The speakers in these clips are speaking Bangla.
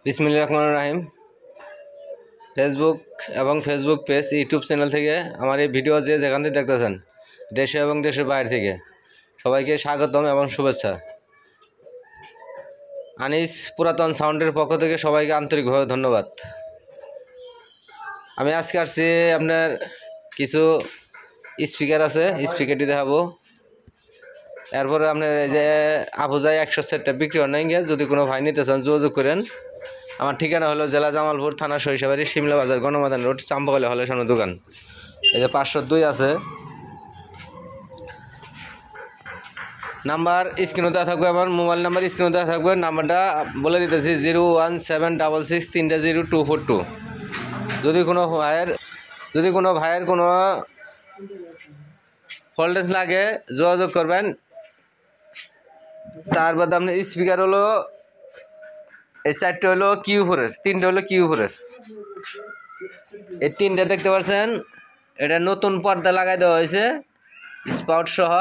বিসমিল্লাহির রহমানির রহিম। ফেসবুক এবং ফেসবুক পেজ ইউটিউব চ্যানেল থেকে আমার এই ভিডিও যেখান থেকে দেখতেছেন, দেশে এবং দেশের বাইরে থেকে সবাইকে স্বাগতম এবং শুভেচ্ছা। আনিস পুরাতন সাউন্ডের পক্ষ থেকে সবাইকে আন্তরিকভাবে ধন্যবাদ। আমি আজকে আসছি, আপনার কিছু স্পিকার আছে, স্পিকারটি দেখাবো। এরপরে আপনার এই যে আফুজাই 100 সেটটা বিক্রি হয় নাই, যদি কোনো ভাই নিতে চান যোগাযোগ করেন। আমার ঠিকানা হলো জেলা জামালপুর, থানা সরিষাবাড়ি, শিমলা বাজার, গণমাদান রোড, চাম্পাকলি হলের সামনে দোকান। এই যে 502 আছে, নাম্বার স্ক্রিনে দেওয়া থাকবে, আমার মোবাইল নাম্বার স্ক্রিনে দেওয়া থাকবে। নাম্বারটা বলে দিতেছি 01766300242। যদি কোনো ভাইয়ের কোনো ভোল্টেজ লাগে যোগাযোগ করবেন। তার বাদে আপনার স্পিকার হলো এই 4টা হলো কিউ4-এর, 3টা হলো কিউ4-এর। এই 3টা দেখতে পাচ্ছেন, এটা নতুন পর্দা লাগাই দেওয়া হয়েছে স্পাউট সহ।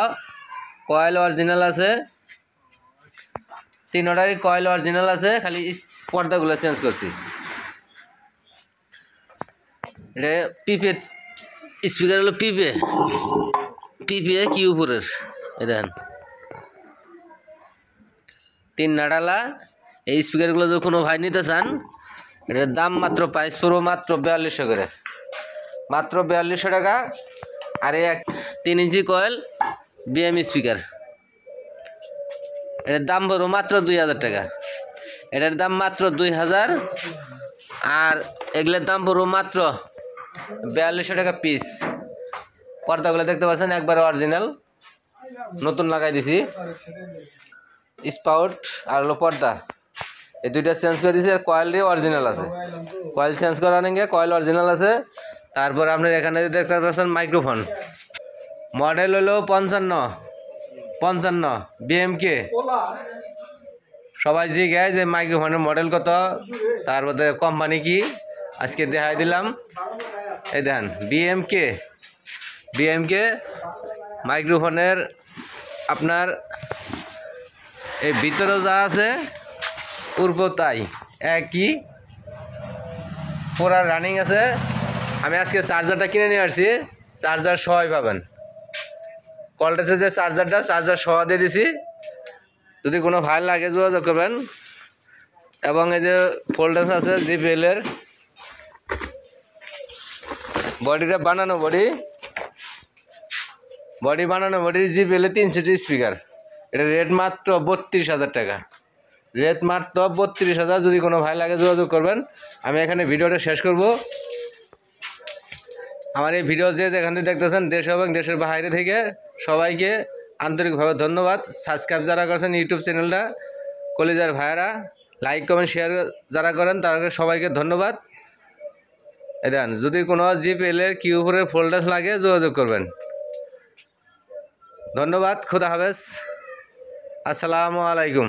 কয়েল অরিজিনাল আছে, 3টারই কয়েল অরিজিনাল আছে, খালি পর্দাগুলো চেঞ্জ করছি। এটা পিপে স্পিকার হলো পিপে কিউ4-এর। এই দেখেন 3 নাটালা। এই স্পিকারগুলো যদি কোনো ভাই নিতে চান, এটার দাম মাত্র প্রাইস পড়বো মাত্র 4200 করে, মাত্র 4200 টাকা। আর এই 3 ইঞ্চি কয়েল বিএম স্পিকার, এটার দাম পড়বো মাত্র 2000 টাকা। এটার দাম মাত্র 2000। আর এগুলোর দাম পড়বো মাত্র 4200 টাকা পিস। পর্দাগুলো দেখতে পাচ্ছেন একবারে অরিজিনাল, নতুন লাগাই দিছি। স্পাউট আর হলো পর্দা, এই দুইটা চেঞ্জ করে দিয়েছি। আর কয়েলটি অরিজিনাল আছে, কয়েল চেঞ্জ করা নেই, কয়েল অরিজিনাল আছে। তারপর আপনার এখানে দেখতে পাচ্ছেন মাইক্রোফোন, মডেল হলো 55 বিএমকে। সবাই জিজ্ঞাসা যে মাইক্রোফোনের মডেল কত, তারপরে কোম্পানি কি, আজকে দেখাই দিলাম। এই দেখেন বিএমকে মাইক্রোফোনের আপনার এই ভিতরেও যা আছে পূর্ব তাই একই, পুরা রানিং আছে। আমি আজকে চার্জারটা কিনে নিয়ে আসছি, চার্জার সহই পাবেন। কলটেসের যে চার্জার সহ দিয়ে দিছি, যদি কোনো ভাই লাগে যোগাযোগ করবেন। এবং এই যে ফোল্ডেন্স আছে জিপিএলের, বডিটা বানানো বডি জিপিএলের 300 স্পিকার। এটা রেট মাত্র 32,000 টাকা, রেট মাত্র 32,000। যদি কোনো ভাই লাগে যোগাযোগ করবেন। আমি এখানে ভিডিওটা শেষ করব। আমার এই ভিডিও যেখান থেকে দেখতেছেন, দেশ এবং দেশের বাইরে থেকে সবাইকে আন্তরিকভাবে ধন্যবাদ। সাবস্ক্রাইব যারা করছেন ইউটিউব চ্যানেলটা, কলিজার ভাইয়েরা, লাইক কমেন্ট শেয়ার যারা করেন তাদেরকে সবাইকে ধন্যবাদ। এই দেন, যদি কোনো জিপিএলের কিউ4-এর ফোল্ডার লাগে যোগাযোগ করবেন। ধন্যবাদ, খুদা হাফেজ, আসসালামু আলাইকুম।